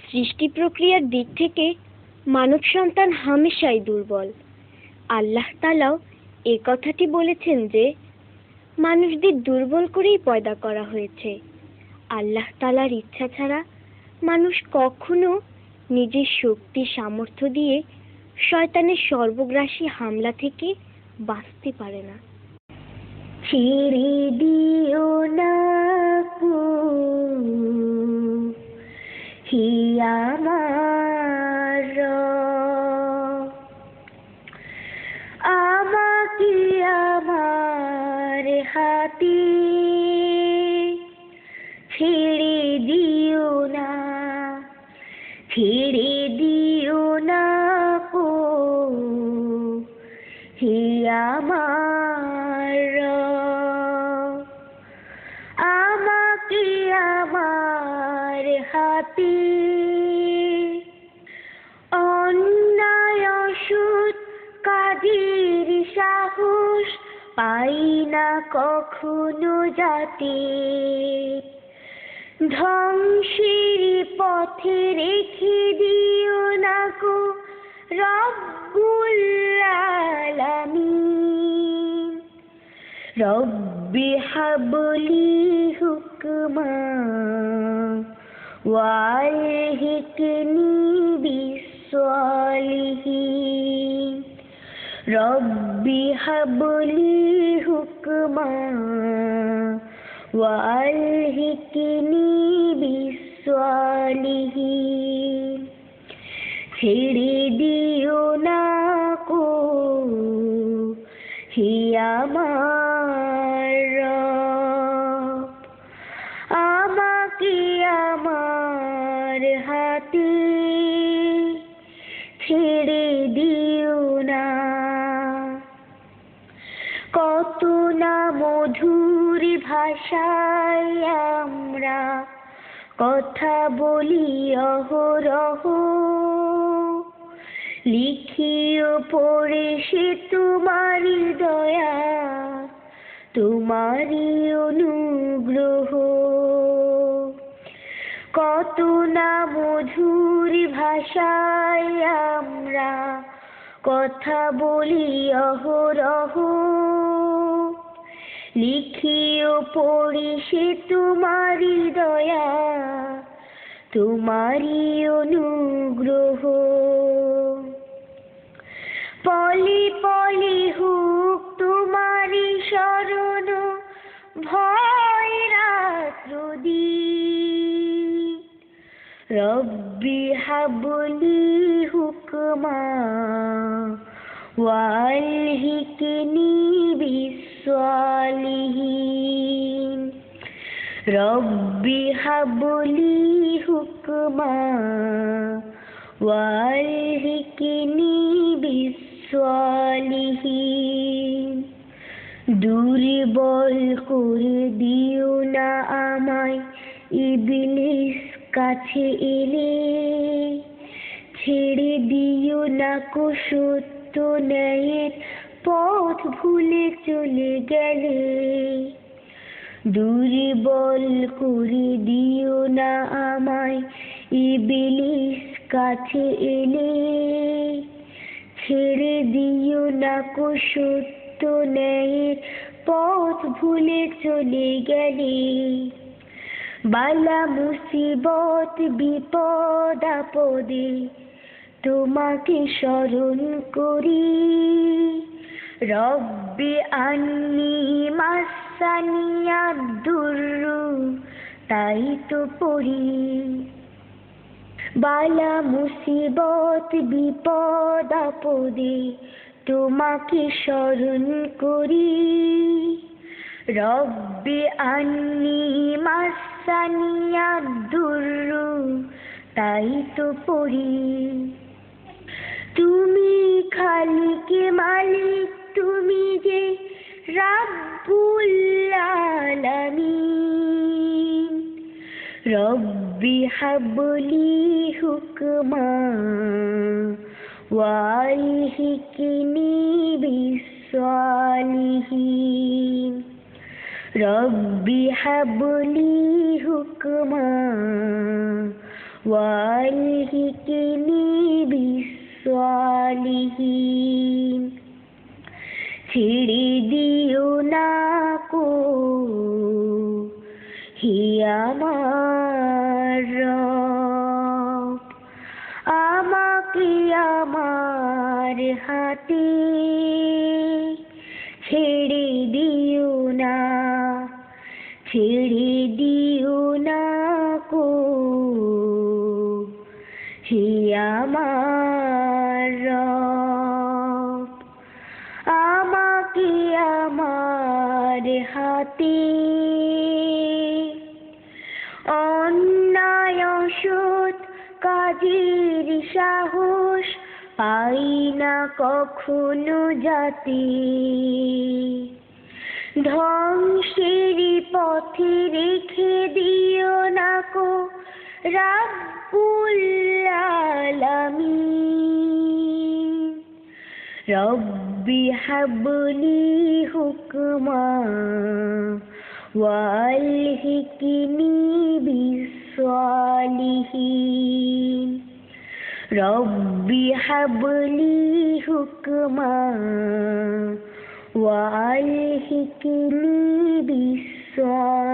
সৃষ্টি প্রক্রিয়ার দিক থেকে মানব সন্তান হামেশাই দুর্বল। আল্লাহ তাআলাও এই কথাটি বলেছেন যে মানুষদের দুর্বল করেই পয়দা করা হয়েছে। আল্লাহ তাআলার ইচ্ছা ছাড়া মানুষ কখনো নিজের শক্তি সামর্থ্য দিয়ে শয়তানের সর্বগ্রাসী হামলা থেকে বাঁচতে পারে না। ছেড়ে দিও না হে আমার রব, আমাকে আমার হাতে ছেড়ে দিও না, ছেড়ে দিও না হে আমার রব, আমাকে আমার হাতে অন্যায় অসৎ কাজের সাহস পাই না কখনো যাতে, ধ্বংসের পথে রেখে দিও না গো রব্বুল আলামিন। রব্বি হাবলি হুকমা ওয়ালহিকনি বিসসালিহিন। রব্বি হাবলি হুকমা ওয়ালহিকনি বিসসালিহিন। ছেড়ে দিও না হে আমার রব, আমাকে আমার হাতে ছেড়ে দিও না। কত না মধুর ভাষায় আমরা কথা বলি অহরহ, লিখিও পড়ে সে তোমারি দয়া, তোমারি অনুগ্রহ। কত না মধুর ভাষায় আমরা কথা বলি অহরহ, লিখিও পড়ি সে তোমারি দয়া, তোমারি অনুগ্রহ। পলি পলি হুক তোমারি শরণ, ভয় রাত্র দিন। রব্বি হাবলি হুকমা ওয়ালহিকনি বিসসালিহিন। রব্বি হাবলি হুকমা ওয়ালহিকনি বিসসালিহিন। দুর্বল করে দিও না আমায় ইবলিস কাছে এলে, ছেড়ে দিও না সত্য ন্যায়ের পথ ভুলে চলে গেলে। দুর্বল করে দিও না আমায় ইবলিস কাছে এলে, ছেড়ে দিও না সত্য ন্যায়ের পথ ভুলে চলে গেলে। বালা মুসিবত বিপদ আপদে তোমাকে স্মরণ করি, রব্বি আন্নি মাসানিয়া দুররু তাই তো পড়ি। বালা মুসিবত বিপদ আপদে তোমাকে স্মরণ করি, রব্বি আন্নি মাসানিয়া দুররু তাই তো পড়ি। তুমি খালিকে মালিক, তুমি যে রাব্বুল আলামিন। রব্বি হাবলি হুকমা ওয়ালহিকনি বিসসালিহিন। রব্বি হাবলি হুকমা وألهكني بالصالحين ছেড়ে দিও না কো হে আমার রব আমাকে আমার হাতে ছেড়ে দিও না কো হে আমার রব আমাকে আমার হাতে অন্যায় অসৎ কাজের সাহস পাই না কখনো যাতে ধ্বংসের পথে রেখে দিও না কো রাব্বুল আলামিন রব্বি হাবলি হুকমা ওয়ালহিকনি বিসসালিহিন রব্বি হাবলি হুকমা ওয়ালহিকনি বিসসালিহিন